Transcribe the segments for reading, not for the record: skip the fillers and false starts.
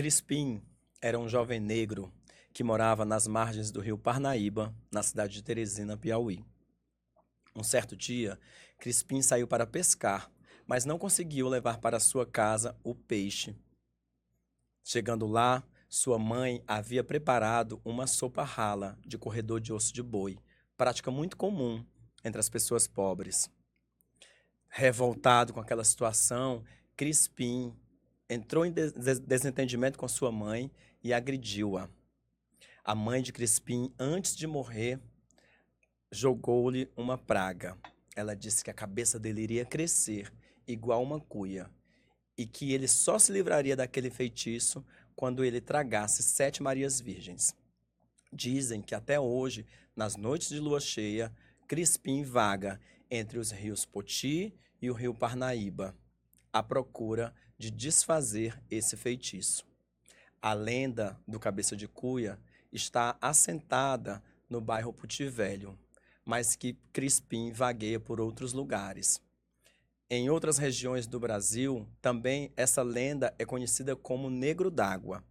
Crispim era um jovem negro que morava nas margens do rio Parnaíba, na cidade de Teresina, Piauí. Um certo dia, Crispim saiu para pescar, mas não conseguiu levar para sua casa o peixe. Chegando lá, sua mãe havia preparado uma sopa rala de corredor de osso de boi, prática muito comum entre as pessoas pobres. Revoltado com aquela situação, Crispim entrou em desentendimento com sua mãe e agrediu-a. A mãe de Crispim, antes de morrer, jogou-lhe uma praga. Ela disse que a cabeça dele iria crescer igual uma cuia e que ele só se livraria daquele feitiço quando ele tragasse 7 Marias Virgens. Dizem que até hoje, nas noites de lua cheia, Crispim vaga entre os rios Poti e o rio Parnaíba, à procura de desfazer esse feitiço. A lenda do Cabeça de Cuia está assentada no bairro Poti Velho, mas que Crispim vagueia por outros lugares. Em outras regiões do Brasil, também essa lenda é conhecida como Negro d'Água.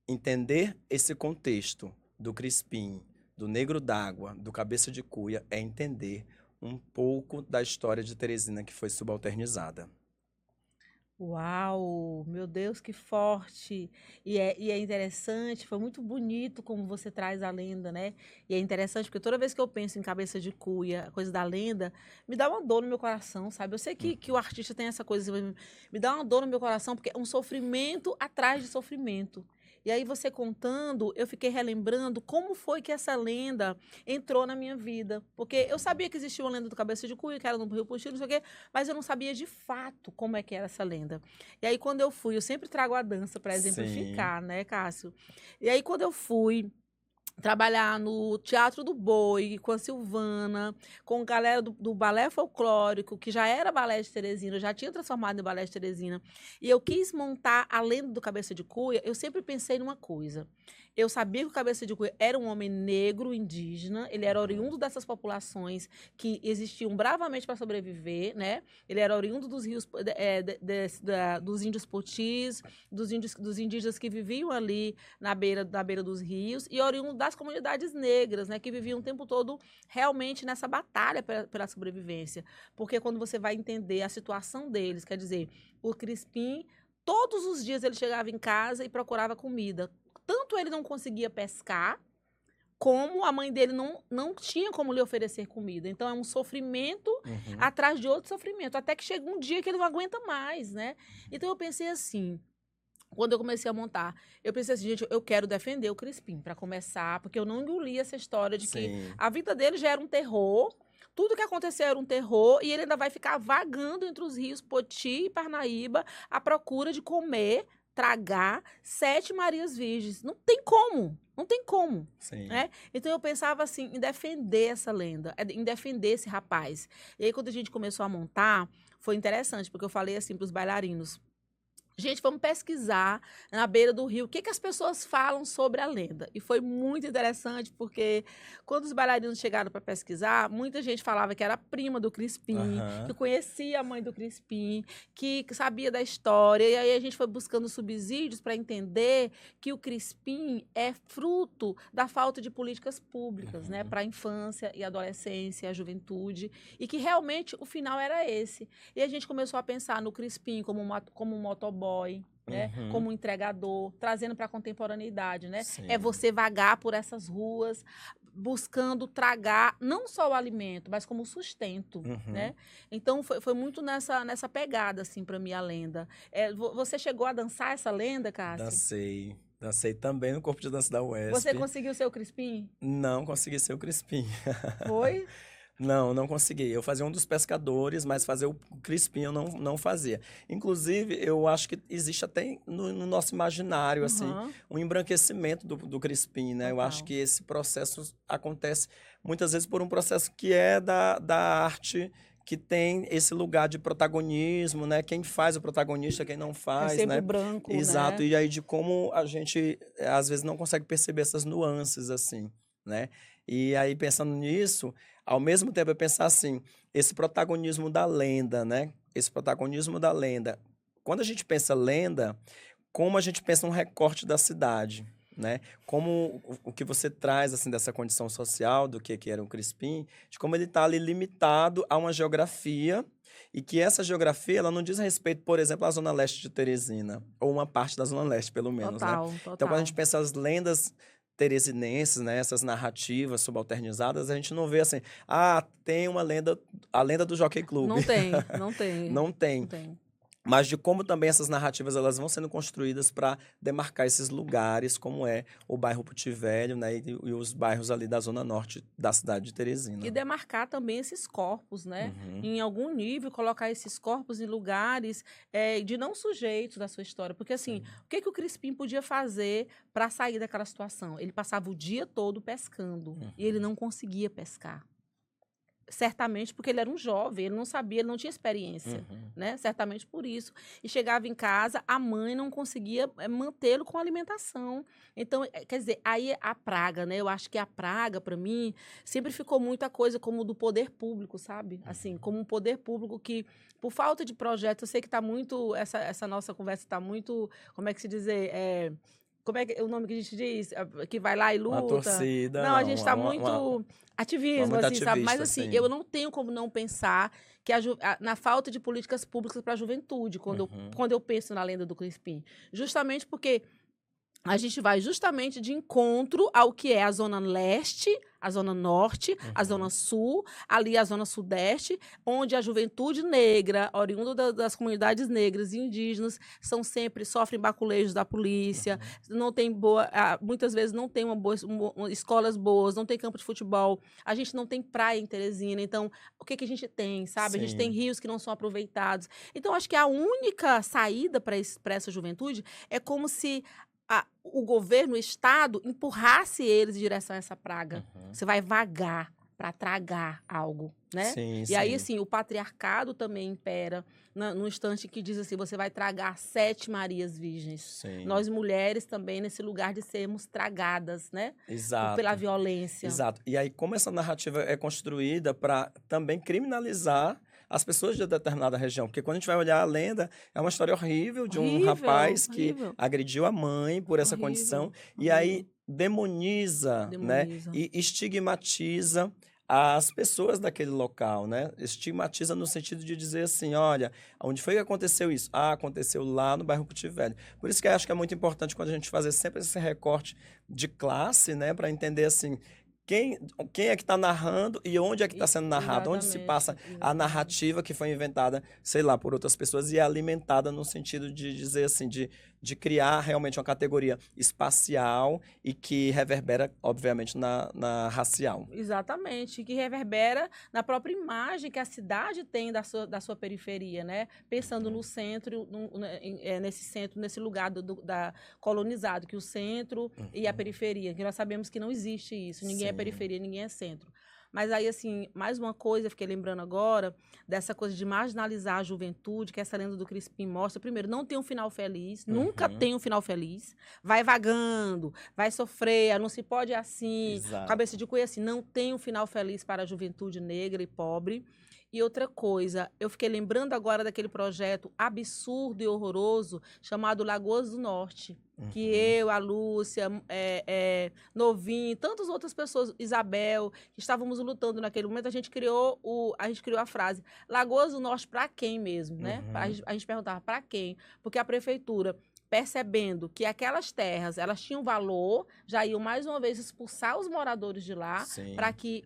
Entender esse contexto do Crispim, do Negro d'Água, do Cabeça de Cuia, é entender um pouco da história de Teresina que foi subalternizada. Uau, meu Deus, que forte! E é interessante, foi muito bonito como você traz a lenda, né? E é interessante porque toda vez que eu penso em Cabeça de Cuia, coisa da lenda, me dá uma dor no meu coração, sabe? Eu sei que o artista tem essa coisa, me dá uma dor no meu coração porque é um sofrimento atrás de sofrimento. E aí você contando, eu fiquei relembrando como foi que essa lenda entrou na minha vida. Porque eu sabia que existia uma lenda do Cabeça de Cuia, que era no Rio Puxi, não sei o quê, mas eu não sabia de fato como é que era essa lenda. E aí, quando eu fui, eu sempre trago a dança para Sim. exemplificar, né, Cássio? E aí, quando eu fui trabalhar no Teatro do Boi, com a Silvana, com a galera do balé folclórico, que já era balé de Teresina, eu já tinha transformado em balé de Teresina, e eu quis montar a lenda do Cabeça de Cuia, eu sempre pensei numa coisa. Eu sabia que o Cabeça de Cuia era um homem negro, indígena, ele era oriundo dessas populações que existiam bravamente para sobreviver, né? Ele era oriundo dos rios, dos índios potis, dos indígenas que viviam ali na beira dos rios, e oriundo das comunidades negras, né, que viviam o tempo todo realmente nessa batalha pela sobrevivência. Porque quando você vai entender a situação deles, quer dizer, o Crispim, todos os dias ele chegava em casa e procurava comida. Tanto ele não conseguia pescar, como a mãe dele não tinha como lhe oferecer comida. Então, é um sofrimento atrás de outro sofrimento, até que chega um dia que ele não aguenta mais, né? Então, eu pensei assim, quando eu comecei a montar, eu pensei assim, gente, eu quero defender o Crispim, para começar, porque eu não engoli essa história de que Sim. a vida dele já era um terror, tudo que aconteceu era um terror, e ele ainda vai ficar vagando entre os rios Poti e Parnaíba à procura de comer, tragar 7 Marias Virgens. Não tem como, não tem como. Sim. Né? Então eu pensava assim, em defender essa lenda, em defender esse rapaz. E aí quando a gente começou a montar, foi interessante, porque eu falei assim para os bailarinos, gente, vamos pesquisar na beira do rio o que, que as pessoas falam sobre a lenda. E foi muito interessante, porque quando os bailarinos chegaram para pesquisar, muita gente falava que era prima do Crispim, que conhecia a mãe do Crispim, que sabia da história. E aí a gente foi buscando subsídios para entender que o Crispim é fruto da falta de políticas públicas, né, para a infância e adolescência, a juventude, e que realmente o final era esse. E a gente começou a pensar no Crispim como um motoboy, né? Como um entregador, trazendo para a contemporaneidade, né? Sim. É você vagar por essas ruas, buscando tragar não só o alimento, mas como sustento, né? Então, foi muito nessa pegada, assim, para mim, a lenda. Você chegou a dançar essa lenda, Cássio? Dancei também no Corpo de Dança da UESP. Você conseguiu ser o Crispim? Não consegui ser o Crispim. Foi? Não consegui. Eu fazia um dos pescadores, mas fazer o Crispim eu não fazia. Inclusive, eu acho que existe até no nosso imaginário, assim, um embranquecimento do Crispim, né? Total. Eu acho que esse processo acontece muitas vezes por um processo que é da arte, que tem esse lugar de protagonismo, né? Quem faz o protagonista, quem não faz, é sempre né? branco, Exato. né? E aí de como a gente, às vezes, não consegue perceber essas nuances, assim, né? E aí, pensando nisso, ao mesmo tempo eu pensar assim, esse protagonismo da lenda, né? Esse protagonismo da lenda. Quando a gente pensa lenda, como a gente pensa um recorte da cidade, né? Como o que você traz, assim, dessa condição social, do que era o Crispim, de como ele está ali limitado a uma geografia, e que essa geografia, ela não diz respeito, por exemplo, à Zona Leste de Teresina, ou uma parte da Zona Leste, pelo menos, né? Total. Então, quando a gente pensa as lendas teresinenses, né, essas narrativas subalternizadas, a gente não vê assim, tem uma lenda, a lenda do Jockey Club. Não tem. Não tem. Mas de como também essas narrativas elas vão sendo construídas para demarcar esses lugares, como é o bairro Puti Velho, né, e os bairros ali da zona norte da cidade de Teresina. E demarcar também esses corpos, né? Em algum nível, colocar esses corpos em lugares de não sujeitos da sua história. Porque, assim, o que o Crispim podia fazer para sair daquela situação? Ele passava o dia todo pescando e ele não conseguia pescar. Certamente porque ele era um jovem, ele não sabia, ele não tinha experiência, né? Certamente por isso. E chegava em casa, a mãe não conseguia mantê-lo com alimentação. Então, quer dizer, aí a praga, né? Eu acho que a praga, para mim, sempre ficou muita coisa como do poder público, sabe? Assim, como um poder público que, por falta de projeto, eu sei que está muito, essa nossa conversa está muito, como é que se dizer, como é que o nome que a gente diz? Que vai lá e luta. Uma torcida. Não, a gente está muito ativismo, assim, sabe? Mas, assim, eu não tenho como não pensar que na falta de políticas públicas para a juventude, quando eu penso na lenda do Crispim. Justamente porque a gente vai justamente de encontro ao que é a Zona Leste, a Zona Norte, a Zona Sul, ali a Zona Sudeste, onde a juventude negra, oriunda das comunidades negras e indígenas, sofrem baculejos da polícia, não tem muitas vezes não tem escolas boas, não tem campo de futebol, a gente não tem praia em Teresina, então o que a gente tem, sabe? Sim. A gente tem rios que não são aproveitados. Então, acho que a única saída para essa juventude é como se o governo, o Estado, empurrasse eles em direção a essa praga. Você vai vagar para tragar algo, né? Sim, e aí, assim, o patriarcado também impera no instante que diz assim, você vai tragar 7 Marias Virgens. Sim. Nós, mulheres, também, nesse lugar de sermos tragadas, né? Exato. Pela violência. Exato. E aí, como essa narrativa é construída para também criminalizar as pessoas de determinada região. Porque quando a gente vai olhar a lenda, é uma história horrível de um rapaz que agrediu a mãe por essa condição. E aí demoniza, né? E estigmatiza as pessoas daquele local, né? Estigmatiza no sentido de dizer assim, olha, onde foi que aconteceu isso? Ah, aconteceu lá no bairro Couto Velho. Por isso que eu acho que é muito importante quando a gente fazer sempre esse recorte de classe, né? Para entender assim, quem, quem é que está narrando e onde é que está sendo narrado, onde se passa Exatamente, a exatamente. narrativa que foi inventada, sei lá, por outras pessoas e é alimentada no sentido de dizer assim, de criar realmente uma categoria espacial e que reverbera, obviamente, na racial. Exatamente, que reverbera na própria imagem que a cidade tem da sua periferia, né? Pensando no Uhum. centro, nesse centro, nesse lugar da colonizado, que o centro e a Uhum. periferia, que nós sabemos que não existe isso, ninguém é Sim. periferia, ninguém é centro. Mas aí, assim, mais uma coisa, fiquei lembrando agora, dessa coisa de marginalizar a juventude, que essa lenda do Crispim mostra. Primeiro, não tem um final feliz, nunca Uhum. tem um final feliz, vai vagando, vai sofrer, não se pode assim, cabeça Exato. de cuia assim, não tem um final feliz para a juventude negra e pobre. E outra coisa, eu fiquei lembrando agora daquele projeto absurdo e horroroso chamado Lagoas do Norte, que Uhum. eu, a Lúcia, Novinho, tantas outras pessoas, Isabel, que estávamos lutando naquele momento, a gente criou a frase Lagoas do Norte para quem mesmo, né? Uhum. A gente perguntava para quem, porque a prefeitura percebendo que aquelas terras elas tinham valor, já iam mais uma vez expulsar os moradores de lá para Sim. que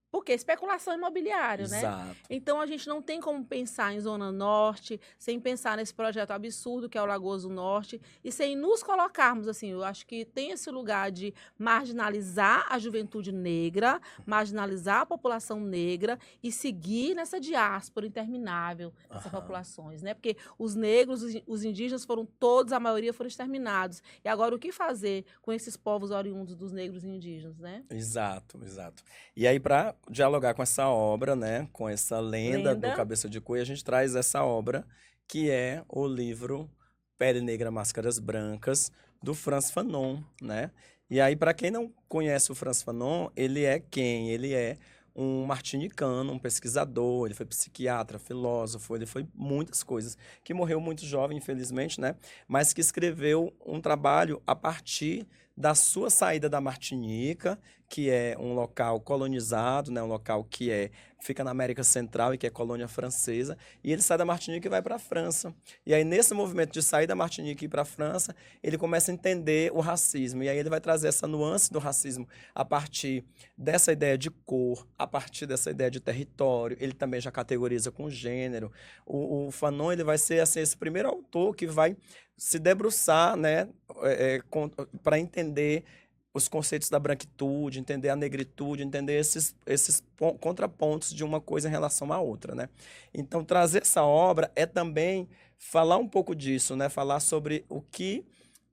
porque especulação imobiliária, né? Exato. Então a gente não tem como pensar em Zona Norte sem pensar nesse projeto absurdo que é o Lagoas do Norte e sem nos colocarmos assim. Eu acho que tem esse lugar de marginalizar a juventude negra, marginalizar a população negra e seguir nessa diáspora interminável dessas Aham. populações, né? Porque os negros, os indígenas foram todos, a maioria foram exterminados. E agora o que fazer com esses povos oriundos dos negros e indígenas, né? Exato, exato. E aí, para dialogar com essa obra, né, com essa lenda do Lenda. Cabeça de Cuia, a gente traz essa obra, que é o livro Pele Negra, Máscaras Brancas, do Frantz Fanon, né? E aí, para quem não conhece o Frantz Fanon, ele é quem? Ele é um martinicano, um pesquisador, ele foi psiquiatra, filósofo, ele foi muitas coisas, que morreu muito jovem, infelizmente, né? Mas que escreveu um trabalho a partir da sua saída da Martinica, que é um local colonizado, né, um local que fica na América Central e que é colônia francesa, e ele sai da Martinica e vai para a França. E aí nesse movimento de sair da Martinica e ir para a França, ele começa a entender o racismo, e aí ele vai trazer essa nuance do racismo a partir dessa ideia de cor, a partir dessa ideia de território, ele também já categoriza com gênero. O Fanon, ele vai ser assim, esse primeiro autor que vai se debruçar, né, para entender os conceitos da branquitude, entender a negritude, entender esses contrapontos de uma coisa em relação à outra, né? Então, trazer essa obra é também falar um pouco disso, né? Falar sobre o que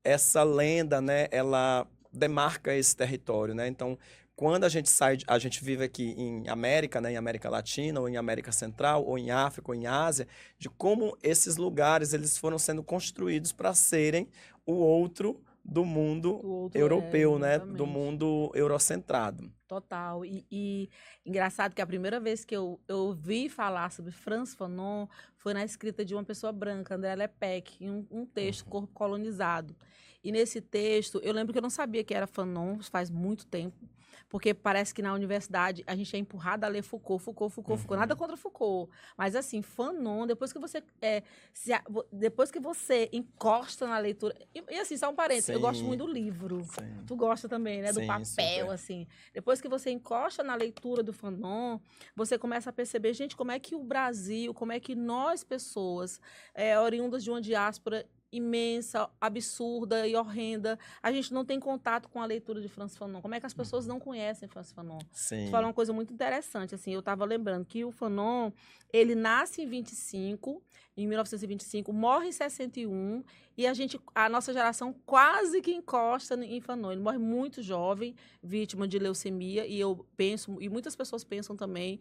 essa lenda, né, ela demarca esse território, né? Então, quando a gente sai, a gente vive aqui em América, né, em América Latina, ou em América Central, ou em África, ou em Ásia, de como esses lugares eles foram sendo construídos para serem o outro do mundo O outro europeu, né, do exatamente. mundo eurocentrado. Total. E engraçado que a primeira vez que eu ouvi falar sobre Frantz Fanon foi na escrita de uma pessoa branca, André Lepec, em um texto, Uhum. Corpo Colonizado. E nesse texto, eu lembro que eu não sabia que era Fanon, faz muito tempo, porque parece que na universidade a gente é empurrado a ler Foucault, Foucault, Foucault, Foucault. Nada Uhum. contra Foucault. Mas assim, Fanon, depois que você encosta na leitura. E assim, só um parênteses, eu gosto muito Sim, do livro. sim, Tu gosta também, né? Do sim, papel, super. assim. Depois que você encosta na leitura do Fanon, você começa a perceber, gente, como é que o Brasil, como é que nós, pessoas, oriundas de uma diáspora imensa, absurda e horrenda, a gente não tem contato com a leitura de Frantz Fanon. Como é que as pessoas Uhum. não conhecem Frantz Fanon? Tu falou Sim. uma coisa muito interessante, assim, eu estava lembrando que o Fanon, ele nasce em 1925, morre em 61, e a nossa geração quase que encosta em Fanon. Ele morre muito jovem, vítima de leucemia, e eu penso, e muitas pessoas pensam também,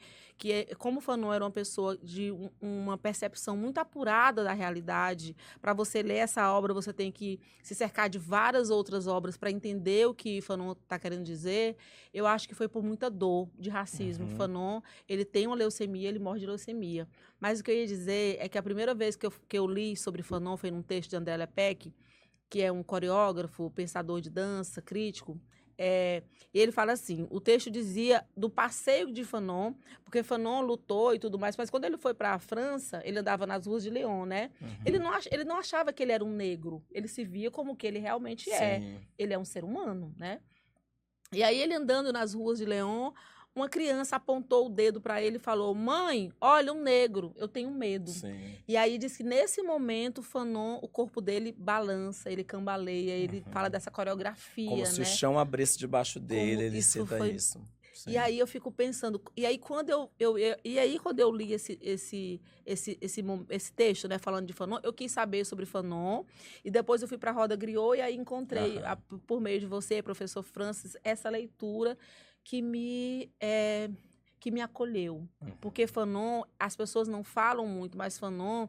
como Fanon era uma pessoa de uma percepção muito apurada da realidade, para você ler essa obra, você tem que se cercar de várias outras obras para entender o que Fanon está querendo dizer. Eu acho que foi por muita dor de racismo. Uhum. Fanon, ele tem uma leucemia, ele morre de leucemia. Mas o que eu ia dizer é que a primeira vez que eu li sobre Fanon foi num texto de André Lepec, que é um coreógrafo, pensador de dança, crítico. E ele fala assim, o texto dizia do passeio de Fanon, porque Fanon lutou e tudo mais, mas quando ele foi para a França, ele andava nas ruas de Lyon, né? Ele não achava que ele era um negro, ele se via como que ele realmente é. Sim. Ele é um ser humano, né? E aí ele andando nas ruas de Lyon, uma criança apontou o dedo para ele e falou: mãe, olha um negro, eu tenho medo. Sim. E aí diz que nesse momento Fanon, o corpo dele balança, ele cambaleia, ele fala dessa coreografia, Como né? se o chão abrisse debaixo dele, Como ele isso cita foi- isso. Sim. E aí eu fico pensando, e aí quando eu li esse texto, né, falando de Fanon, eu quis saber sobre Fanon, e depois eu fui para a Roda Griot, e aí encontrei, Aham. por meio de você, professor Francis, essa leitura que me acolheu. Porque Fanon, as pessoas não falam muito, mas Fanon,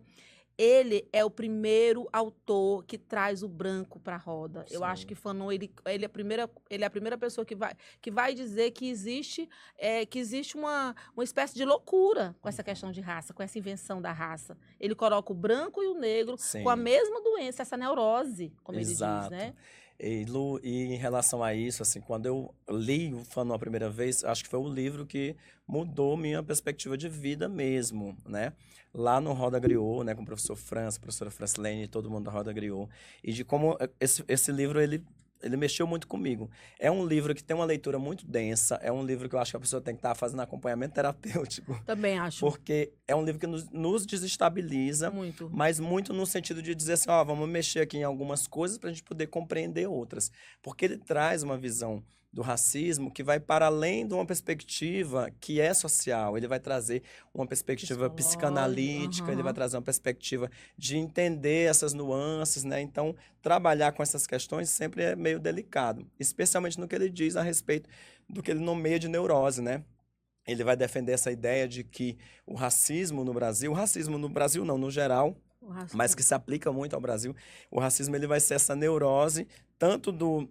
ele é o primeiro autor que traz o branco para a roda. Eu acho Sim. que Fanon, ele é a primeira pessoa que vai dizer que existe uma espécie de loucura com essa questão de raça, com essa invenção da raça. Ele coloca o branco e o negro com a Sim. mesma doença, essa neurose, como ele diz, Exato. né? E, Lu, e em relação a isso, assim, quando eu li o Fanon a primeira vez, acho que foi o livro que mudou minha perspectiva de vida mesmo, né? Lá no Roda Griot, né, com o professor França, a professora Francilene, todo mundo da Roda Griot, e de como esse livro, ele mexeu muito comigo. É um livro que tem uma leitura muito densa, é um livro que eu acho que a pessoa tem que estar fazendo acompanhamento terapêutico, Também acho. porque é um livro que nos desestabiliza, Muito. mas muito no sentido de dizer assim, ó, vamos mexer aqui em algumas coisas para a gente poder compreender outras. Porque ele traz uma visão do racismo que vai para além de uma perspectiva que é social. Ele vai trazer uma perspectiva Psicológico, psicanalítica, ele vai aham. trazer uma perspectiva de entender essas nuances, né? Então, trabalhar com essas questões sempre é meio delicado, especialmente no que ele diz a respeito do que ele nomeia de neurose, né? Ele vai defender essa ideia de que o racismo no Brasil não, no geral, O racismo. mas que se aplica muito ao Brasil, o racismo ele vai ser essa neurose tanto do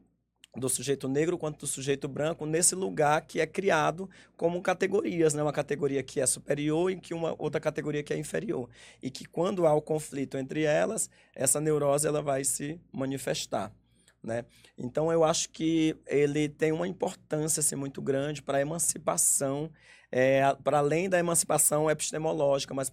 sujeito negro quanto do sujeito branco nesse lugar que é criado como categorias, né? Uma categoria que é superior e que uma outra categoria que é inferior. E que quando há o conflito entre elas, essa neurose ela vai se manifestar, né? Então eu acho que ele tem uma importância assim, muito grande para a emancipação, para além da emancipação epistemológica, mas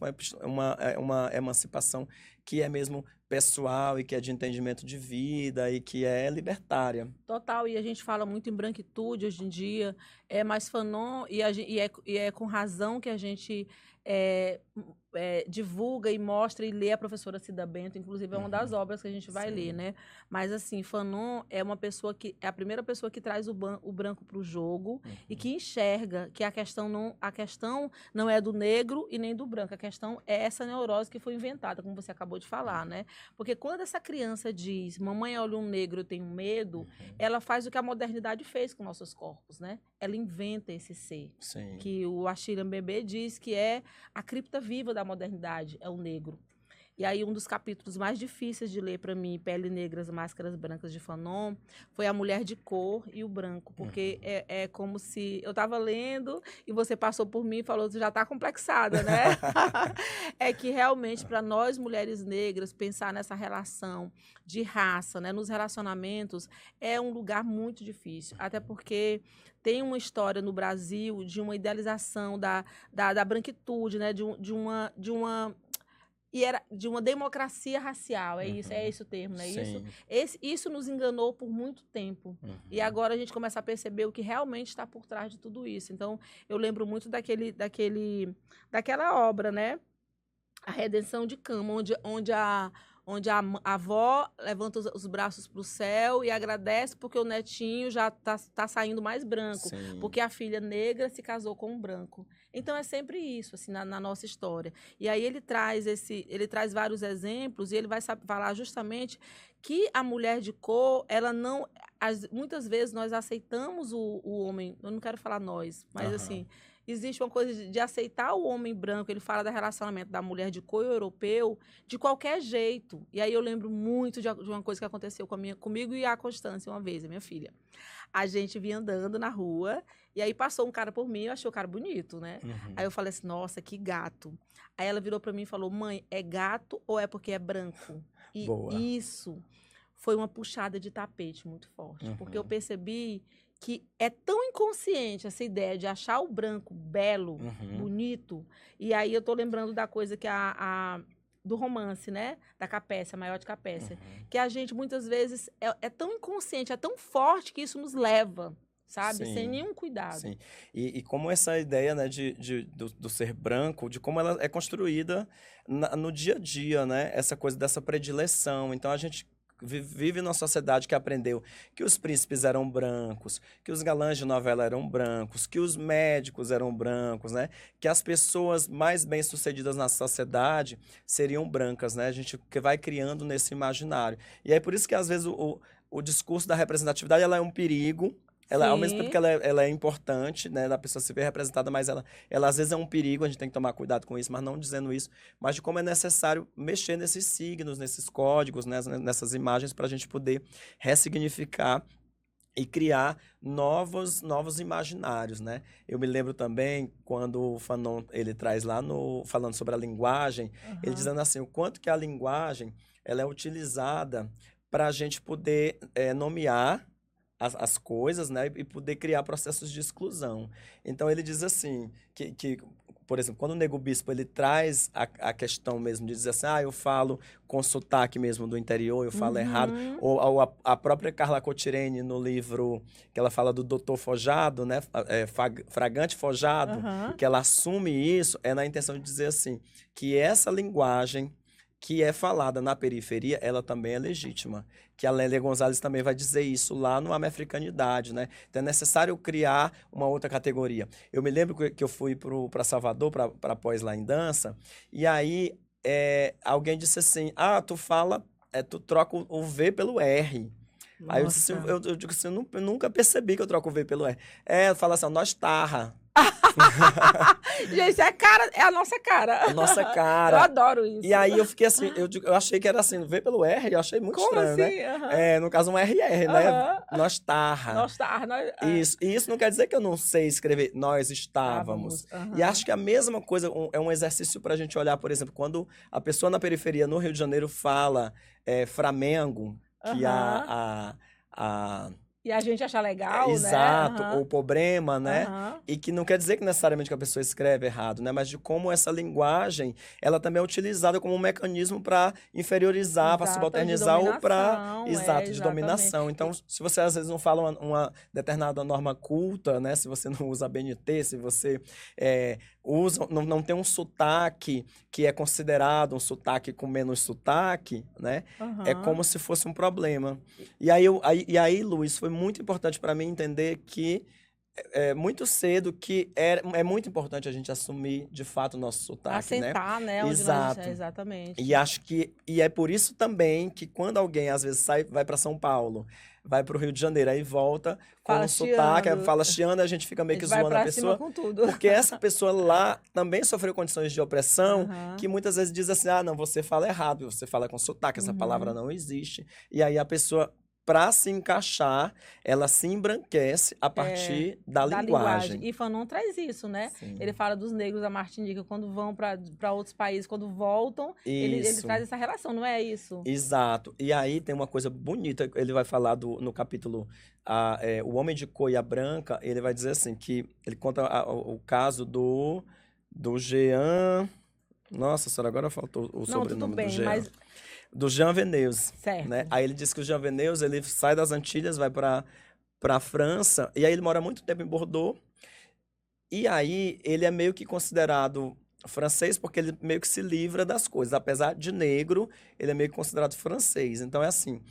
uma emancipação que é mesmo pessoal e que é de entendimento de vida e que é libertária. Total, e a gente fala muito em branquitude hoje em dia, mas Fanon, e é com razão que a gente divulga e mostra e lê a professora Cida Bento, inclusive é uma das obras que a gente vai Sim. ler, né? Mas assim, Fanon é uma pessoa que é a primeira pessoa que traz o branco para o jogo e que enxerga que a questão não é do negro e nem do branco, a questão é essa neurose que foi inventada, como você acabou de falar, né? Porque quando essa criança diz, mamãe, olha um negro, eu tenho medo, ela faz o que a modernidade fez com nossos corpos, né? Ela inventa esse ser, Sim. que o Achille Mbembe diz que é a cripta viva da modernidade, é o negro. E aí um dos capítulos mais difíceis de ler para mim, Pele Negras, Máscaras Brancas de Fanon, foi a mulher de cor e o branco, porque é como se eu estava lendo e você passou por mim e falou, você já está complexada, né? É que realmente para nós mulheres negras pensar nessa relação de raça, né, nos relacionamentos é um lugar muito difícil, até porque tem uma história no Brasil de uma idealização da branquitude, né, de uma democracia racial, é esse o termo, não é isso? Sim. Isso nos enganou por muito tempo. E agora a gente começa a perceber o que realmente está por trás de tudo isso. Então, eu lembro muito daquela obra, né? A Redenção de Cama, onde a avó levanta os braços para o céu e agradece porque o netinho já tá saindo mais branco, Sim. porque a filha negra se casou com um branco. Então é sempre isso, assim, na nossa história. E aí ele traz vários exemplos e ele vai falar justamente que a mulher de cor, ela não, muitas vezes nós aceitamos o homem, eu não quero falar nós, mas assim, existe uma coisa de aceitar o homem branco, ele fala do relacionamento da mulher de cor europeu de qualquer jeito. E aí eu lembro muito de uma coisa que aconteceu comigo e a Constância uma vez, a minha filha. A gente vinha andando na rua e aí passou um cara por mim, eu achei o cara bonito, né? Aí eu falei assim, nossa, que gato. Aí ela virou para mim e falou, mãe, é gato ou é porque é branco? E Boa. isso foi uma puxada de tapete muito forte, porque eu percebi que é tão inconsciente essa ideia de achar o branco belo, Uhum. bonito, e aí eu tô lembrando da coisa que do romance, né? Da Capécia, a Maior de Capécia. Uhum. Que a gente, muitas vezes, é tão inconsciente, é tão forte que isso nos leva, sabe? Sem Sim, nenhum cuidado. sim. E como essa ideia, né, do ser branco, de como ela é construída no dia a dia, né? Essa coisa dessa predileção. Então, a gente vive numa sociedade que aprendeu que os príncipes eram brancos, que os galãs de novela eram brancos, que os médicos eram brancos, né? Que as pessoas mais bem-sucedidas na sociedade seriam brancas, né? A gente que vai criando nesse imaginário. E aí, por isso que, às vezes, o discurso da representatividade ela é um perigo. Ela, ao mesmo tempo Sim. que ela é importante, né, da pessoa se ver representada, mas ela às vezes é um perigo, a gente tem que tomar cuidado com isso, mas não dizendo isso, mas de como é necessário mexer nesses signos, nesses códigos, né, nessas imagens, para a gente poder ressignificar e criar novos imaginários, né? Eu me lembro também quando o Fanon ele traz lá falando sobre a linguagem, ele Aham. dizendo assim, o quanto que a linguagem ela é utilizada para a gente poder nomear as coisas, né, e poder criar processos de exclusão. Então ele diz assim, por exemplo, quando o Nego Bispo ele traz a questão mesmo de dizer assim, eu falo com sotaque mesmo do interior, eu falo errado, Uhum. ou a própria Carla Cotirene no livro que ela fala do doutor Fojado, né, Fragante Fojado, Aham. que ela assume isso, é na intenção de dizer assim, que essa linguagem que é falada na periferia, ela também é legítima. Que a Lélia Gonzalez também vai dizer isso lá no Americanidade, né? Então é necessário criar uma outra categoria. Eu me lembro que eu fui para Salvador, para pós lá em dança, e aí alguém disse assim, tu troca o V pelo R. Aí eu disse assim, Nossa. eu digo assim, eu nunca percebi que eu troco o V pelo R. Fala assim, nós tarra. Gente, é a nossa cara. A nossa Eu cara. adoro isso. E aí eu fiquei assim, eu achei que era assim, V pelo R, eu achei muito Como estranho, né? assim? Aham. No caso, um RR, né? Aham. Nós tarra. Nós tá, nós, Isso. E isso não quer dizer que eu não sei escrever, nós estávamos. estávamos. E Aham. acho que a mesma coisa é um exercício para a gente olhar, por exemplo, quando a pessoa na periferia, no Rio de Janeiro, fala Flamengo, que Aham. a E a gente achar legal, né? exato, ou Aham. problema, né? Aham. E que não quer dizer que necessariamente que a pessoa escreve errado, né? Mas de como essa linguagem, ela também é utilizada como um mecanismo para inferiorizar, para Exato, de subalternizar ou para, dominação, exato, de exatamente. dominação. Então, se você às vezes não fala uma determinada norma culta, né? Se você não usa BNT, se você não tem um sotaque que é considerado um sotaque com menos sotaque, né? É Aham. como se fosse um problema. E aí, Luiz, foi muito importante para mim entender que muito cedo que é muito importante a gente assumir de fato o nosso sotaque, né? Assentar, né? Onde nós. Exato. E Exatamente. acho que é por isso também que quando alguém às vezes vai para São Paulo, vai para o Rio de Janeiro, aí volta com Fala um sotaque, aí chiando. fala chiando, a gente fica A meio gente que vai zoando a pra cima pessoa, com tudo. porque essa pessoa lá também sofreu condições de opressão, Aham. que muitas vezes diz assim, não, você fala errado, você fala com sotaque, essa palavra Uhum. não existe. E aí a pessoa, para se encaixar, ela se embranquece a partir da Da linguagem. linguagem. E Fanon traz isso, né? Ele Sim, fala dos negros da Martinica quando vão para outros países, quando voltam, ele isso. traz essa relação, não é isso? Exato. E aí tem uma coisa bonita, ele vai falar no capítulo O Homem de Coia Branca, ele vai dizer assim, que ele conta o caso do Jean... Nossa senhora, agora faltou o Não, tudo sobrenome do bem, Jean. mas Do Jean Veneuze, né? certo. Aí ele diz que o Jean Veneuze, ele sai das Antilhas, vai para a França, e aí ele mora muito tempo em Bordeaux, e aí ele é meio que considerado francês porque ele meio que se livra das coisas. Apesar de negro, ele é meio que considerado francês. Então é assim.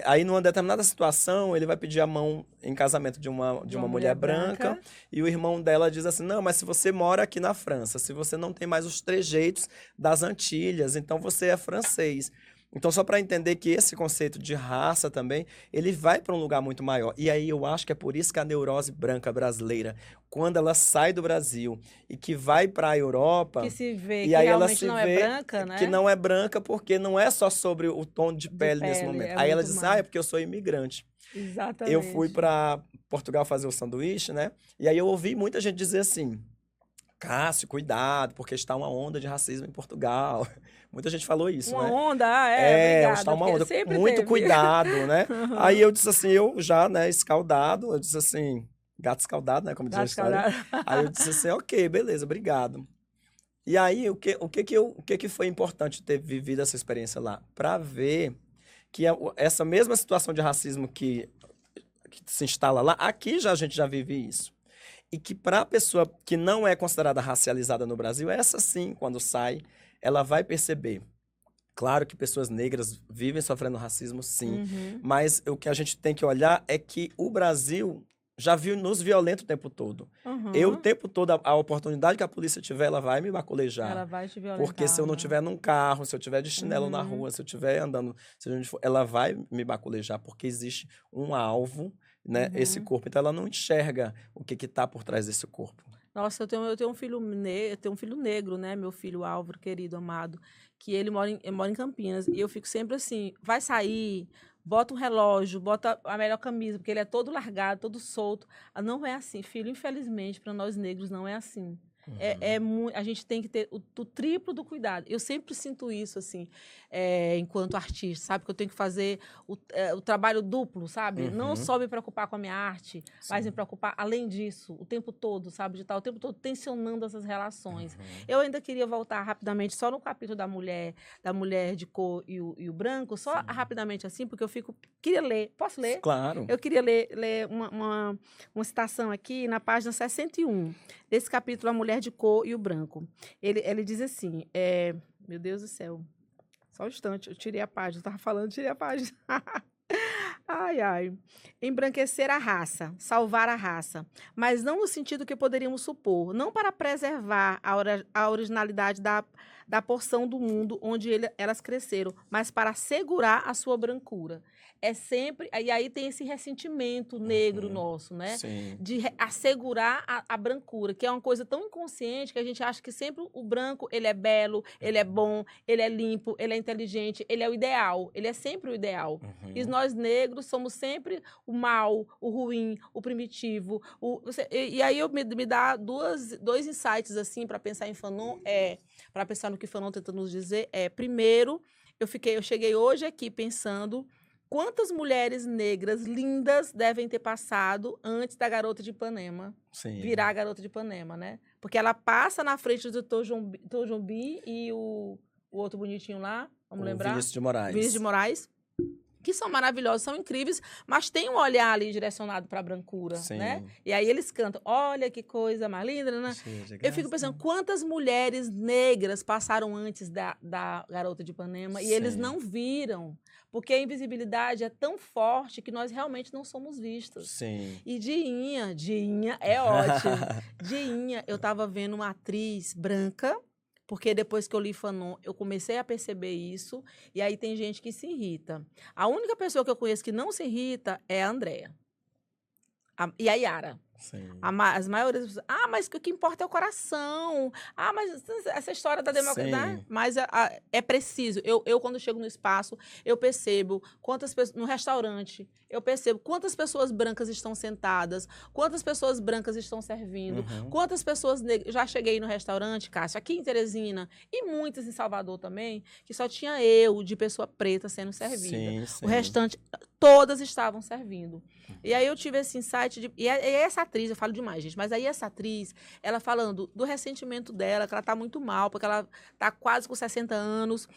Aí numa determinada situação, ele vai pedir a mão em casamento de De uma uma mulher mulher branca, branca. e o irmão dela diz assim: não, mas se você mora aqui na França, se você não tem mais os trejeitos das Antilhas, então você é francês. Então, só para entender que esse conceito de raça também, ele vai para um lugar muito maior. E aí eu acho que é por isso que a neurose branca brasileira, quando ela sai do Brasil e que vai para a Que Europa, se vê e que aí ela realmente se não é vê branca, que né? não é branca porque não é só sobre o tom de De pele nesse pele, momento. é Aí ela muito diz, mais. é porque eu sou imigrante. Eu fui Exatamente. para Portugal fazer o sanduíche, né? E aí eu ouvi muita gente dizer assim, Cássio, cuidado, porque está uma onda de racismo em Portugal. Muita gente falou isso, Uma né? onda, obrigada, Está uma porque onda, sempre muito teve. cuidado, né? Aí eu disse assim, eu já, né, escaldado, eu disse assim, gato escaldado, né, como diz a Gato história. escaldado. Aí eu disse assim, ok, beleza, obrigado. E aí, o que foi importante ter vivido essa experiência lá? Para ver que essa mesma situação de racismo que se instala lá, aqui já a gente já vive isso. E que para a pessoa que não é considerada racializada no Brasil, essa sim, quando sai, ela vai perceber. Claro que pessoas negras vivem sofrendo racismo, sim. Uhum, Mas o que a gente tem que olhar é que o Brasil já nos violenta o tempo todo. Eu, o uhum. tempo todo, a oportunidade que a polícia tiver, ela vai me baculejar. Ela vai te Porque se eu não violentar, né? estiver num carro, se eu estiver de chinelo na Uhum, rua, se eu estiver andando, seja onde for, ela vai me baculejar, porque existe um alvo, né? Esse uhum. corpo. Então ela não enxerga o que está por trás desse corpo. Nossa, eu tenho um filho eu tenho um filho negro, né? Meu filho Álvaro, querido, amado, que ele mora em Campinas. E eu fico sempre assim, vai sair, bota um relógio, bota a melhor camisa, porque ele é todo largado, todo solto. Ah, não é assim, filho, infelizmente, para nós negros não é assim. Uhum. A gente tem que ter o triplo do cuidado. Eu sempre sinto isso, assim, enquanto artista, sabe? Que eu tenho que fazer o trabalho duplo, sabe? Não Uhum. só me preocupar com a minha arte, mas me Sim. preocupar, além disso, o tempo todo, sabe? De estar o tempo todo tensionando essas relações. Uhum. Eu ainda queria voltar rapidamente só no capítulo da mulher de cor e o branco, só Sim. rapidamente assim, porque queria ler. Posso ler? Claro. Eu queria ler uma citação aqui na página 61, desse capítulo A Mulher de Cor e o Branco. Ele diz assim, meu Deus do céu, só um instante, eu tirei a página, eu estava falando, tirei a página. Ai, ai. Embranquecer a raça, salvar a raça, mas não no sentido que poderíamos supor, não para preservar a originalidade da porção do mundo onde elas cresceram, mas para assegurar a sua brancura. É sempre. E aí tem esse ressentimento negro Uhum. nosso, né? Sim. De assegurar a brancura, que é uma coisa tão inconsciente que a gente acha que sempre o branco ele é belo, ele é bom, ele é limpo, ele é inteligente, ele é o ideal, ele é sempre o ideal. E Uhum. nós negros somos sempre o mal, o ruim, o primitivo. E aí me dá dois insights assim para pensar em Fanon, para pensar no que Fanon tenta nos dizer. Primeiro, eu cheguei hoje aqui pensando quantas mulheres negras lindas devem ter passado antes da Garota de Ipanema Sim. virar a Garota de Ipanema, né? Porque ela passa na frente do Tojumbi e o outro bonitinho lá, vamos lembrar? Vinícius de Moraes. Vinícius de Moraes, que são maravilhosos, são incríveis, mas tem um olhar ali direcionado para a brancura, Sim. né? E aí eles cantam, olha que coisa mais linda, né? Eu fico pensando, quantas mulheres negras passaram antes da Garota de Ipanema e eles Sim. não viram, porque a invisibilidade é tão forte que nós realmente não somos vistos. Sim. E Dinha é ótimo. Dinha, eu estava vendo uma atriz branca, porque depois que eu li Fanon, eu comecei a perceber isso, e aí tem gente que se irrita. A única pessoa que eu conheço que não se irrita é a Andréa. E a Yara. Sim. As maiores pessoas, mas o que importa é o coração. Mas essa história da democracia. Né? Mas é preciso. Eu, quando chego no espaço, eu percebo quantas pessoas. No restaurante, eu percebo quantas pessoas brancas estão sentadas, quantas pessoas brancas estão servindo, quantas pessoas negras. Já cheguei no restaurante, Cássia, aqui em Teresina, e muitas em Salvador também, que só tinha eu de pessoa preta sendo servida. Sim. O restante, todas estavam servindo. E aí eu tive esse insight e essa atriz, eu falo demais, gente, mas aí essa atriz, ela falando do ressentimento dela, que ela tá muito mal, porque ela tá quase com 60 anos.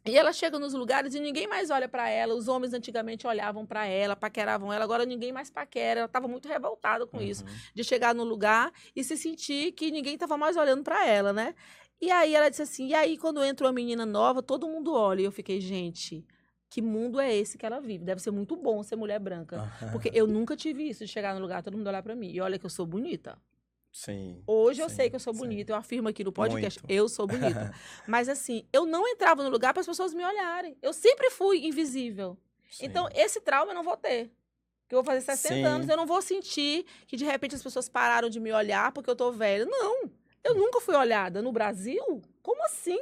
E ela chega nos lugares e ninguém mais olha para ela. Os homens antigamente olhavam para ela, paqueravam ela, agora ninguém mais paquera. Ela estava muito revoltada com isso, de chegar no lugar e se sentir que ninguém estava mais olhando para ela, né? E aí ela disse assim, e aí quando entra uma menina nova, todo mundo olha. E eu fiquei, gente, que mundo é esse que ela vive? Deve ser muito bom ser mulher branca. Porque eu nunca tive isso de chegar no lugar, todo mundo olhar para mim. E olha que eu sou bonita. Sim. Hoje eu sei que eu sou bonita, eu afirmo aqui no podcast, eu sou bonita. Mas assim, eu não entrava no lugar para as pessoas me olharem. Eu sempre fui invisível. Sim. Então, esse trauma eu não vou ter. Porque eu vou fazer 60 anos, eu não vou sentir que de repente as pessoas pararam de me olhar porque eu tô velha. Não, eu nunca fui olhada no Brasil. Como assim?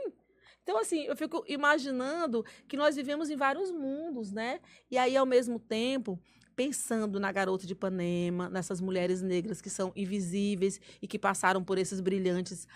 Então, assim, eu fico imaginando que nós vivemos em vários mundos, né? E aí, ao mesmo tempo, pensando na Garota de Ipanema, nessas mulheres negras que são invisíveis e que passaram por esses brilhantes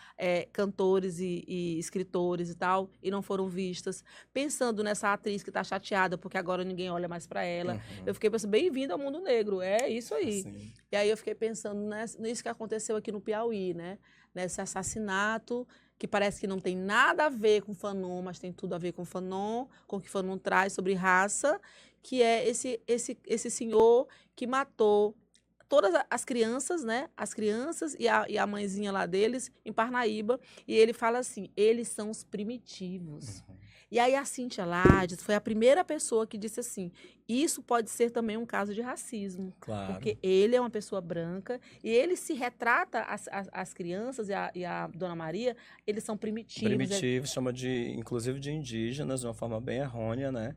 cantores e escritores e tal, e não foram vistas. Pensando nessa atriz que está chateada porque agora ninguém olha mais para ela. Eu fiquei pensando, bem-vindo ao mundo negro, é isso aí. Sim. E aí eu fiquei pensando nisso que aconteceu aqui no Piauí, né? Nesse assassinato que parece que não tem nada a ver com Fanon, mas tem tudo a ver com Fanon, com o que Fanon traz sobre raça, que é esse senhor que matou todas as crianças, né? As crianças e a mãezinha lá deles, em Parnaíba. E ele fala assim, eles são os primitivos. E aí a Cíntia Lades foi a primeira pessoa que disse assim, isso pode ser também um caso de racismo. Claro. Porque ele é uma pessoa branca e ele se retrata, as crianças e a Dona Maria, eles são primitivos. Primitivos, chama inclusive de indígenas, de uma forma bem errônea, né?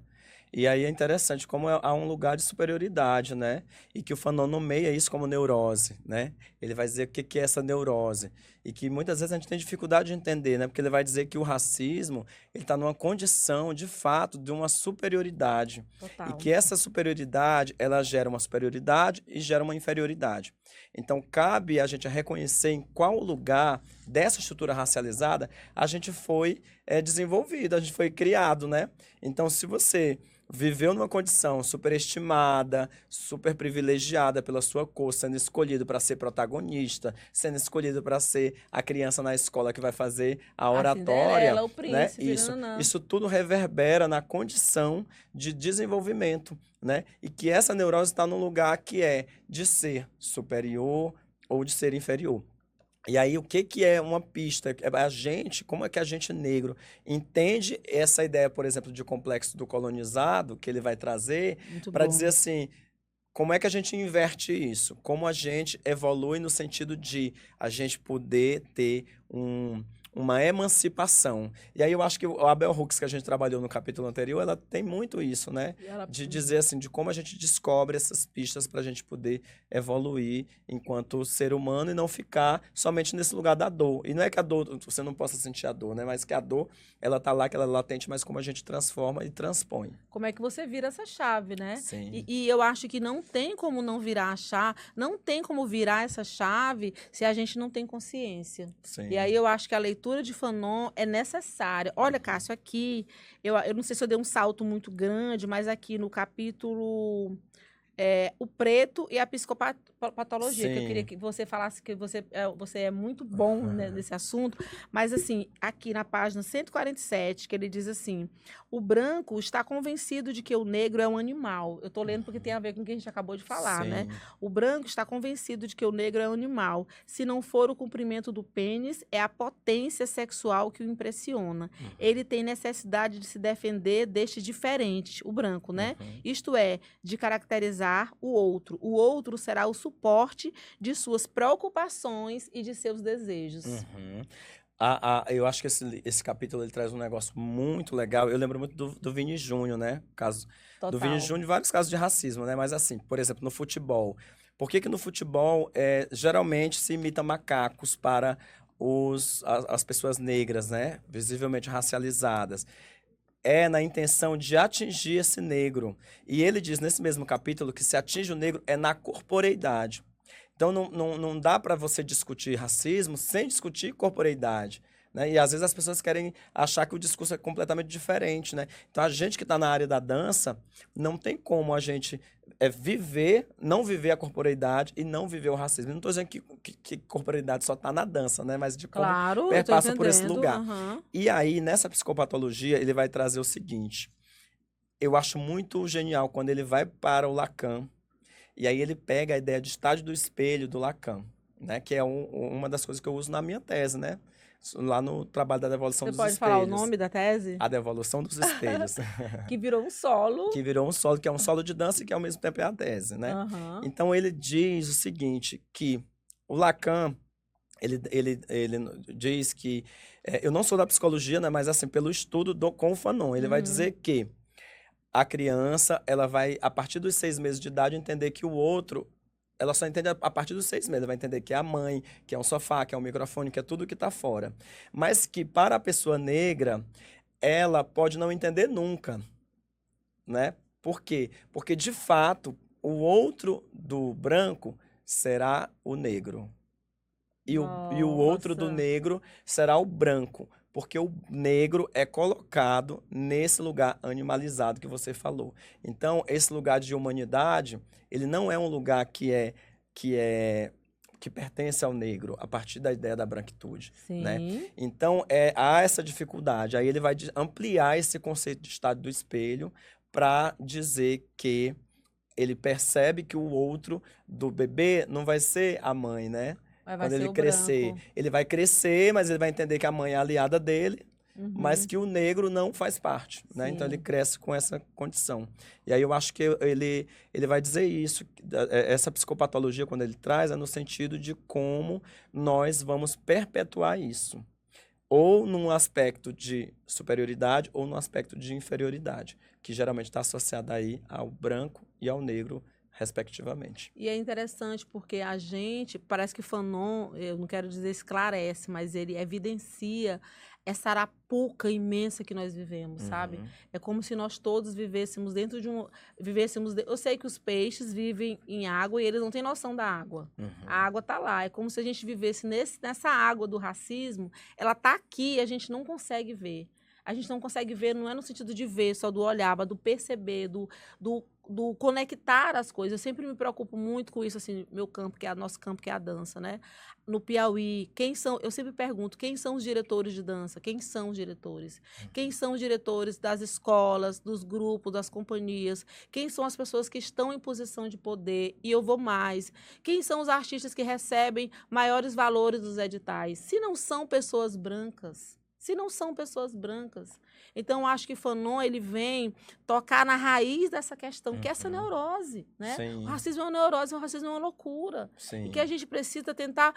E aí é interessante como há um lugar de superioridade, né? E que o Fanon nomeia isso como neurose, né? Ele vai dizer o que é essa neurose. E que muitas vezes a gente tem dificuldade de entender, né? Porque ele vai dizer que o racismo, ele está numa condição, de fato, de uma superioridade. Total. E que essa superioridade, ela gera uma superioridade e gera uma inferioridade. Então, cabe a gente reconhecer em qual lugar dessa estrutura racializada a gente foi desenvolvido, a gente foi criado, né? Então, se você viveu numa condição superestimada, super privilegiada pela sua cor, sendo escolhido para ser protagonista, sendo escolhido para ser a criança na escola que vai fazer a oratória, Cinderela, o príncipe, né? Isso tudo reverbera na condição de desenvolvimento, né? E que essa neurose está num lugar que é de ser superior ou de ser inferior. E aí, o que é uma pista? Como é que a gente negro entende essa ideia, por exemplo, de complexo do colonizado, que ele vai trazer, para dizer assim, como é que a gente inverte isso? Como a gente evolui no sentido de a gente poder ter uma emancipação. E aí eu acho que a Bell Hooks, que a gente trabalhou no capítulo anterior, ela tem muito isso, né? De dizer assim, de como a gente descobre essas pistas para a gente poder evoluir enquanto ser humano e não ficar somente nesse lugar da dor. E não é que a dor, você não possa sentir a dor, né? Mas que a dor, ela tá lá, que ela é latente, mas como a gente transforma e transpõe. Como é que você vira essa chave, né? Sim. E eu acho que não tem como não virar a chave, não tem como virar essa chave se a gente não tem consciência. Sim. E aí eu acho que a leitura de Fanon é necessária. Olha, Cássio, aqui, eu não sei se eu dei um salto muito grande, mas aqui no capítulo o preto e a psicopatologia, que eu queria que você falasse que você é muito bom nesse assunto, mas assim, aqui na página 147, que ele diz assim, o branco está convencido de que o negro é um animal. Eu estou lendo porque tem a ver com o que a gente acabou de falar, Sim. né? O branco está convencido de que o negro é um animal. Se não for o comprimento do pênis, é a potência sexual que o impressiona. Ele tem necessidade de se defender deste diferente, o branco, né? Isto é, de caracterizar o outro. O outro será o suporte de suas preocupações e de seus desejos. Eu acho que esse capítulo ele traz um negócio muito legal. Eu lembro muito do Vini Júnior, né? Total. Do Vini Júnior, vários casos de racismo, né? Mas assim, por exemplo, no futebol. Por que no futebol geralmente se imita macacos para as pessoas negras, né? Visivelmente racializadas? É na intenção de atingir esse negro. E ele diz nesse mesmo capítulo que se atinge o negro é na corporeidade. Então, não dá para você discutir racismo sem discutir corporeidade, né? E às vezes as pessoas querem achar que o discurso é completamente diferente, né? Então, a gente que está na área da dança, não tem como a gente não viver a corporeidade e não viver o racismo. Eu não estou dizendo que corporeidade só está na dança, né? Mas de como perpassa por esse lugar. E aí, nessa psicopatologia, ele vai trazer o seguinte. Eu acho muito genial quando ele vai para o Lacan, e aí ele pega a ideia de estágio do espelho do Lacan, né? Que é uma das coisas que eu uso na minha tese, né? Lá no trabalho da devolução dos espelhos. Você pode falar o nome da tese? A devolução dos espelhos. Que virou um solo. Que virou um solo, que é um solo de dança e que ao mesmo tempo é a tese, né? Então ele diz o seguinte, que o Lacan, ele diz que, eu não sou da psicologia, né? Mas assim, pelo estudo com o Fanon, ele vai dizer que a criança, ela vai, a partir dos 6 meses de idade, entender que o outro, ela só entende a partir dos 6 meses. Ela vai entender que é a mãe, que é um sofá, que é um microfone, que é tudo que está fora. Mas que para a pessoa negra, ela pode não entender nunca, né? Por quê? Porque, de fato, o outro do branco será o negro. E o outro do Nossa. negro será o branco, porque o negro é colocado nesse lugar animalizado que você falou. Então, esse lugar de humanidade, ele não é um lugar que pertence ao negro, a partir da ideia da branquitude, né? Sim. Então, há essa dificuldade. Aí ele vai ampliar esse conceito de estado do espelho para dizer que ele percebe que o outro do bebê não vai ser a mãe, né? Vai Quando ser ele o crescer, branco. ele vai crescer, mas ele vai entender que a mãe é aliada dele, mas Uhum. que o negro não faz parte, né? Então ele Sim. cresce com essa condição. E aí eu acho que ele vai dizer isso, essa psicopatologia, quando ele traz, é no sentido de como nós vamos perpetuar isso. Ou num aspecto de superioridade, ou num aspecto de inferioridade, que geralmente está associado aí ao branco e ao negro, respectivamente. E é interessante porque a gente, parece que Fanon, eu não quero dizer esclarece, mas ele evidencia essa arapuca imensa que nós vivemos, sabe? Uhum, É como se nós todos vivêssemos dentro de eu sei que os peixes vivem em água e eles não têm noção da água. A uhum, água tá lá. É como se a gente vivesse nessa água do racismo. Ela tá aqui e a gente não consegue ver. A gente não consegue ver, não é no sentido de ver, só do olhar, mas do perceber, do conectar as coisas. Eu sempre me preocupo muito com isso, assim, meu campo, que é nosso campo, que é a dança, né? No Piauí, eu sempre pergunto, quem são os diretores de dança? Quem são os diretores? Quem são os diretores das escolas, dos grupos, das companhias? Quem são as pessoas que estão em posição de poder? E eu vou mais. Quem são os artistas que recebem maiores valores dos editais? Se não são pessoas brancas. Se não são pessoas brancas. Então, acho que Fanon, ele vem tocar na raiz dessa questão, que é essa uhum. neurose, né? O Sim, racismo é uma neurose, o racismo é uma loucura. E que a sim. gente precisa tentar,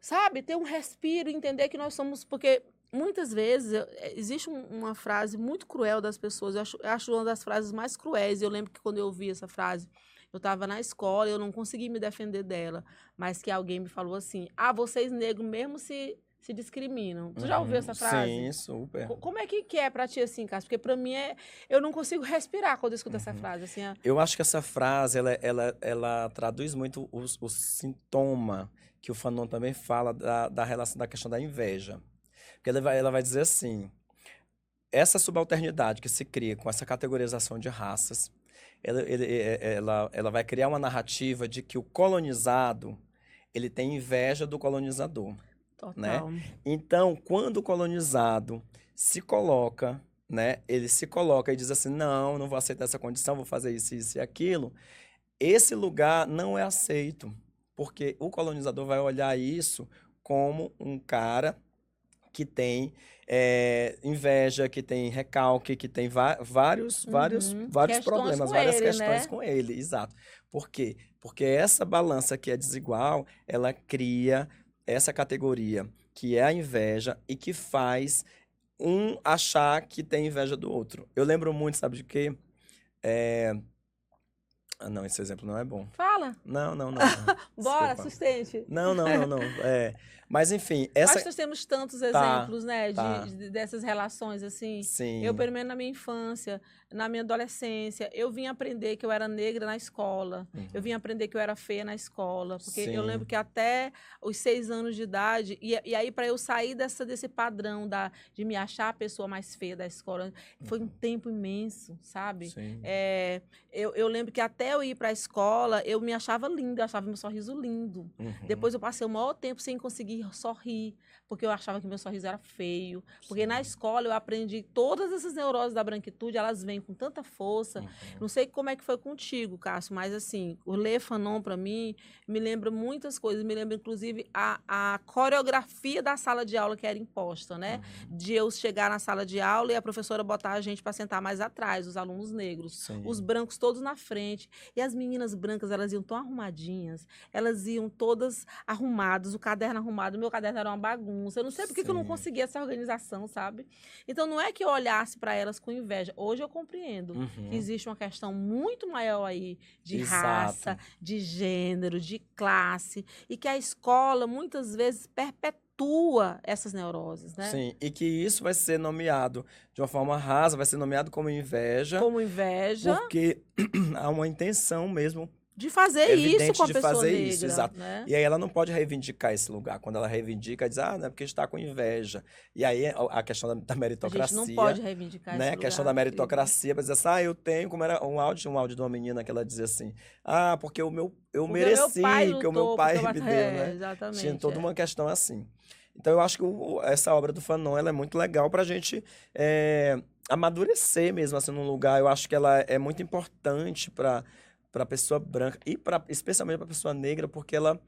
sabe, ter um respiro, entender que nós somos... Porque muitas vezes existe uma frase muito cruel das pessoas, eu acho uma das frases mais cruéis. Eu lembro que quando eu ouvi essa frase, eu estava na escola e eu não consegui me defender dela, mas que alguém me falou assim, vocês negros mesmo se discriminam. Tu já ouviu Uhum. essa frase? Sim, super. Como é que é pra ti assim, Cássio? Porque pra mim eu não consigo respirar quando eu escuto essa Uhum. frase, assim, Eu acho que essa frase, ela traduz muito o sintoma que o Fanon também fala da relação, da questão da inveja. Porque ela vai dizer assim, essa subalternidade que se cria com essa categorização de raças, ela vai criar uma narrativa de que o colonizado, ele tem inveja do colonizador, né? total. Então, quando o colonizado se coloca, né? Ele se coloca e diz assim, não vou aceitar essa condição, vou fazer isso e aquilo. Esse lugar não é aceito, porque o colonizador vai olhar isso como um cara que tem inveja, que tem recalque, que tem Uhum. vários Questões problemas, com várias ele, questões né? com ele, exato. Por quê? Porque essa balança que é desigual, ela cria essa categoria que é a inveja e que faz um achar que tem inveja do outro. Eu lembro muito, sabe de quê? É... Ah, não, esse exemplo não é bom. Fala. Não. Bora, Desculpa. sustente. Não. Mas enfim, Acho essa. que nós temos tantos Tá, exemplos, né, tá. dessas relações, assim. Eu, Sim. pelo menos na minha infância, na minha adolescência, eu vim aprender que eu era negra na escola. Eu vim Uhum. aprender que eu era feia na escola. Porque eu lembro Sim. que até os 6 anos de idade, e aí para eu sair desse padrão de me achar a pessoa mais feia da escola, foi um Uhum. tempo imenso, sabe? Sim. Eu lembro que até eu ir para a escola, eu me achava linda, eu achava meu sorriso lindo. Uhum. Depois eu passei o maior tempo sem conseguir sorrir, porque eu achava que meu sorriso era feio. Porque na Sim. escola eu aprendi todas essas neuroses da branquitude, elas vêm com tanta força. Uhum. Não sei como é que foi contigo, Cássio, mas assim, o Lê Fanon, para mim, me lembra muitas coisas. Me lembra, inclusive, a coreografia da sala de aula que era imposta, né? Uhum. De eu chegar na sala de aula e a professora botar a gente para sentar mais atrás, os alunos negros. Os Sim. brancos todos na frente. E as meninas brancas, elas iam tão arrumadinhas, elas iam todas arrumadas, o caderno arrumado, o meu caderno era uma bagunça. Eu não sei por que eu não Sim. conseguia essa organização, sabe? Então não é que eu olhasse para elas com inveja. Hoje eu compreendo que Uhum. existe uma questão muito maior aí de Exato. raça, de gênero, de classe, e que a escola muitas vezes perpetua acentua essas neuroses, né? Sim, e que isso vai ser nomeado de uma forma rasa, vai ser nomeado como inveja, Como inveja porque há uma intenção mesmo de fazer isso evidente com a de pessoa fazer negra, isso, exato. né? E aí ela não pode reivindicar esse lugar. Quando ela reivindica, diz, não é porque está com inveja. E aí a questão da A meritocracia, gente não pode reivindicar né? esse A questão lugar, da querido. meritocracia, para dizer assim, eu tenho, como era um áudio de uma menina que ela dizia assim, porque eu Porque mereci, meu pai que o meu lutou, pai porque eu... me deu, né? Tinha exatamente. toda uma questão assim. Então eu acho que essa obra do Fanon, ela é muito legal para a gente amadurecer mesmo, assim, num lugar. Eu acho que ela é muito importante para a pessoa branca e especialmente para a pessoa negra, porque ela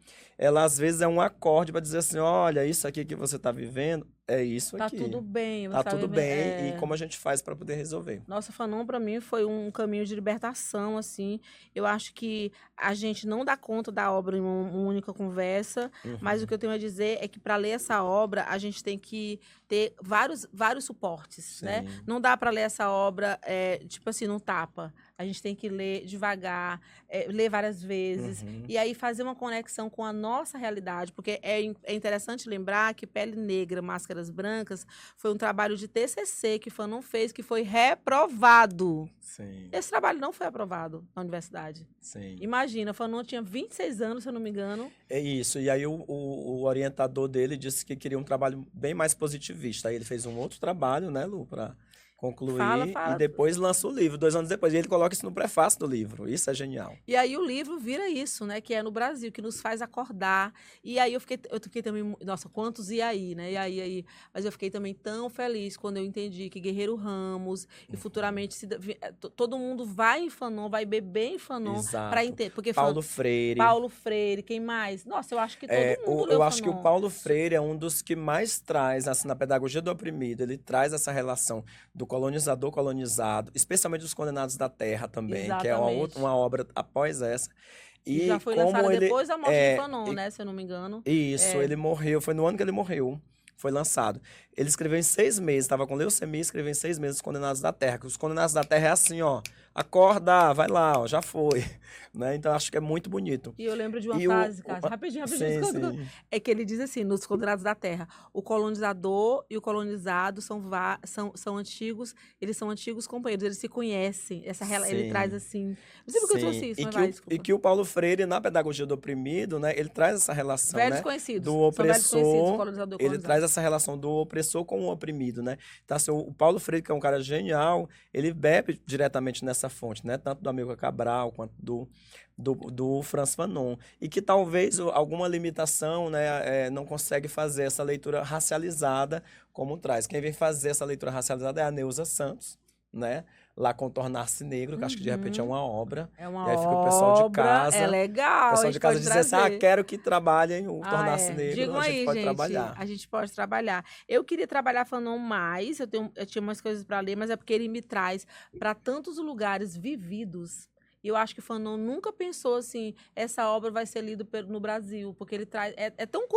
às vezes é um acorde para dizer assim, olha, isso aqui que você está vivendo é isso Tá aqui. tudo bem. Tá você tudo vivendo- bem, e como a gente faz para poder resolver. Nossa, Fanon para mim foi um caminho de libertação, assim. Eu acho que a gente não dá conta da obra em uma única conversa, mas o que eu tenho a dizer é que para ler essa obra a gente tem que ter vários suportes, né? Sim. Não dá para ler essa obra tipo assim, não tapa. A gente tem que ler devagar, ler várias vezes e aí fazer uma conexão com a nossa realidade, porque é interessante lembrar que Pele Negra, Máscaras Brancas foi um trabalho de TCC que Fanon fez, que foi reprovado. Sim, Esse trabalho não foi aprovado na universidade. sim. Imagina, Fanon tinha 26 anos, se eu não me engano. É isso. E aí o orientador dele disse que queria um trabalho bem mais positivista. Aí ele fez um outro trabalho, né, Lu, para concluir Fala. e depois lança o livro, 2 anos depois. E ele coloca isso no prefácio do livro. Isso é genial. E aí o livro vira isso, né? Que é no Brasil, que nos faz acordar. E aí eu fiquei também, nossa, quantos e aí, né? E aí. Mas eu fiquei também tão feliz quando eu entendi que Guerreiro Ramos e futuramente todo mundo vai em Fanon, vai beber em Fanon Exato. para entender. Porque Paulo Freire. Paulo Freire, quem mais? Nossa, eu acho que todo mundo leu Eu acho que o Fanon. Paulo Freire é um dos que mais traz, assim, na pedagogia do oprimido, ele traz essa relação do colonizador-colonizado, especialmente dos Condenados da Terra também, que é Exatamente. uma obra após essa. E já foi como lançada ele depois da morte de Fanon, né? Se eu não me engano. Isso, ele morreu, foi no ano que ele morreu, foi lançado. Ele escreveu em 6 meses, estava com leucemia, escreveu em 6 meses Os Condenados da Terra. Que Os Condenados da Terra é assim, ó, acorda, vai lá, ó, já foi. Né? Então, acho que é muito bonito. E eu lembro de uma frase, Cássio, rapidinho, Sim, desculpa. sim. É que ele diz assim, nos Condenados da Terra, o colonizador e o colonizado são antigos, eles são antigos companheiros, eles se conhecem. Ele Sim. traz assim... Não sei porque eu trouxe isso, mas vai, desculpa. E que o Paulo Freire, na pedagogia do oprimido, né, ele traz essa relação, Velhos né, conhecidos. do São velhos conhecidos, opressor, colonizador e ele colonizado. traz essa relação do opressor com o oprimido, né? Então, assim, o Paulo Freire, que é um cara genial, ele bebe diretamente nessa fonte, né, tanto do Amílcar Cabral quanto do Frantz Fanon, e que talvez alguma limitação, né, não consegue fazer essa leitura racializada como traz. Quem vem fazer essa leitura racializada é a Neuza Santos, né? Lá com Tornar-se Negro, que acho que de repente é uma obra. É uma E aí fica obra, o pessoal de casa. é legal. O pessoal de casa diz assim, quero que trabalhem o Tornar-se Negro, Digam a gente aí, pode gente, trabalhar. a gente pode trabalhar. Eu queria trabalhar Fanon mais, eu tinha umas coisas para ler, mas é porque ele me traz para tantos lugares vividos. E eu acho que Fanon nunca pensou assim, essa obra vai ser lida no Brasil, porque ele traz é tão,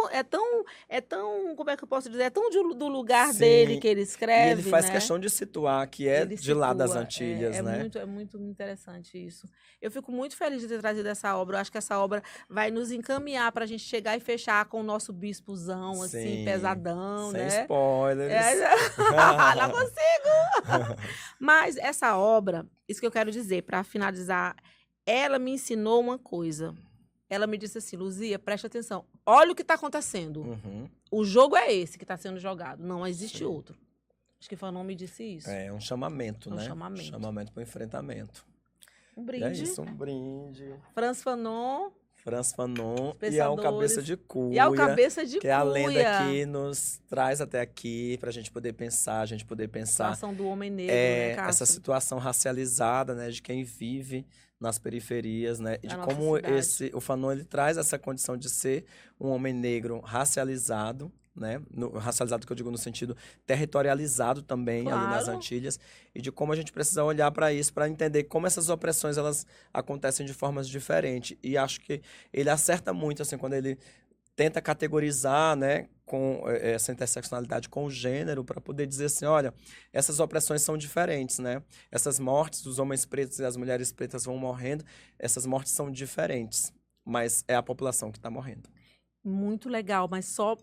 como é que eu posso dizer, é tão do lugar Sim, dele que ele escreve, e ele faz né? questão de situar que é Ele de lá das situa, Antilhas, né? É muito interessante isso. Eu fico muito feliz de ter trazido essa obra. Eu acho que essa obra vai nos encaminhar para a gente chegar e fechar com o nosso bispozão, assim, Sim, pesadão, sem né? spoilers. Não consigo! Mas essa obra, isso que eu quero dizer, para finalizar, ela me ensinou uma coisa. Ela me disse assim, Luzia, preste atenção. Olha o que está acontecendo. O jogo é esse que está sendo jogado. Não existe outro. Acho que Fanon me disse isso. É um chamamento, né? Chamamento. Chamamento para o enfrentamento. Um brinde. E é isso, um brinde. Frantz Fanon. E ao Cabeça de Cuia. E ao Cabeça de Cuia. Que é a lenda que nos traz até aqui para a gente poder pensar, A situação do homem negro, né, Cássio? Essa situação racializada, né? De quem vive nas periferias, né? E de como o Fanon, ele traz essa condição de ser um homem negro racializado, né? Racializado que eu digo no sentido territorializado também, ali nas Antilhas, e de como a gente precisa olhar para isso, para entender como essas opressões elas acontecem de formas diferentes. E acho que ele acerta muito, assim, quando ele tenta categorizar, né, com essa interseccionalidade com o gênero, para poder dizer assim, olha, essas opressões são diferentes, né? Essas mortes, os homens pretos e as mulheres pretas vão morrendo, essas mortes são diferentes, mas é a população que está morrendo. Muito legal, mas só.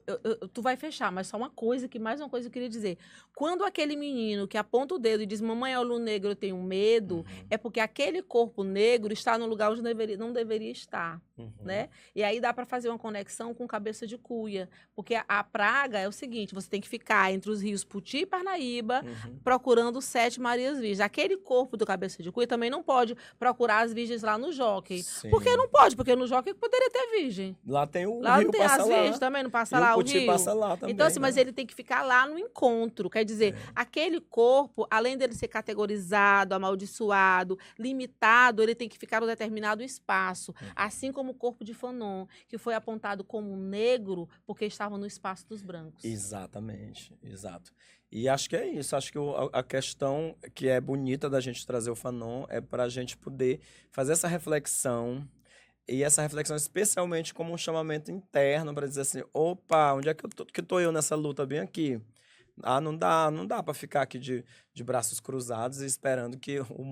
Tu vai fechar, mas só uma coisa que, mais uma coisa que eu queria dizer. Quando aquele menino que aponta o dedo e diz, mamãe, é olho negro, eu tenho medo, Uhum, é porque aquele corpo negro está no lugar onde não deveria estar. uhum, Né? E aí dá para fazer uma conexão com cabeça de cuia. Porque a praga é o seguinte: você tem que ficar entre os rios Puti e Parnaíba uhum. procurando 7 Marias Virgens. Aquele corpo do cabeça de cuia também não pode procurar as virgens lá no Jockey. Por que Sim. não pode? Porque no Jockey poderia ter virgem. Lá tem o Lá não rio tem passa as virgens lá. também, não passa E o lá o Puti rio? passa lá Então, também, assim, mas né? ele tem que ficar lá no encontro. Quer dizer, É. aquele corpo, além dele ser categorizado, amaldiçoado, limitado, ele tem que ficar em um determinado espaço. Uhum. Assim como o corpo de Fanon, que foi apontado como negro porque estava no espaço dos brancos. Exatamente, exato. E acho que é isso. Acho que a questão que é bonita da gente trazer o Fanon é para a gente poder fazer essa reflexão. E essa reflexão especialmente como um chamamento interno para dizer assim, opa, onde é que tô eu nessa luta bem aqui? Ah, não dá para ficar aqui de braços cruzados e esperando que o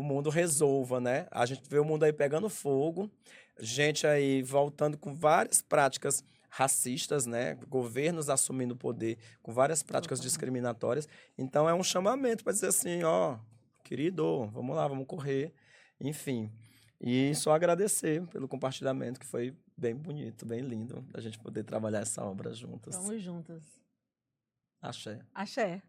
mundo resolva, né? A gente vê o mundo aí pegando fogo, gente aí voltando com várias práticas racistas, né? Governos assumindo o poder com várias práticas Totalmente. discriminatórias. Então é um chamamento para dizer assim, ó, querido, vamos lá, vamos correr. Enfim, e só agradecer pelo compartilhamento, que foi bem bonito, bem lindo, a gente poder trabalhar essa obra juntas. Vamos juntas. Axé. Axé.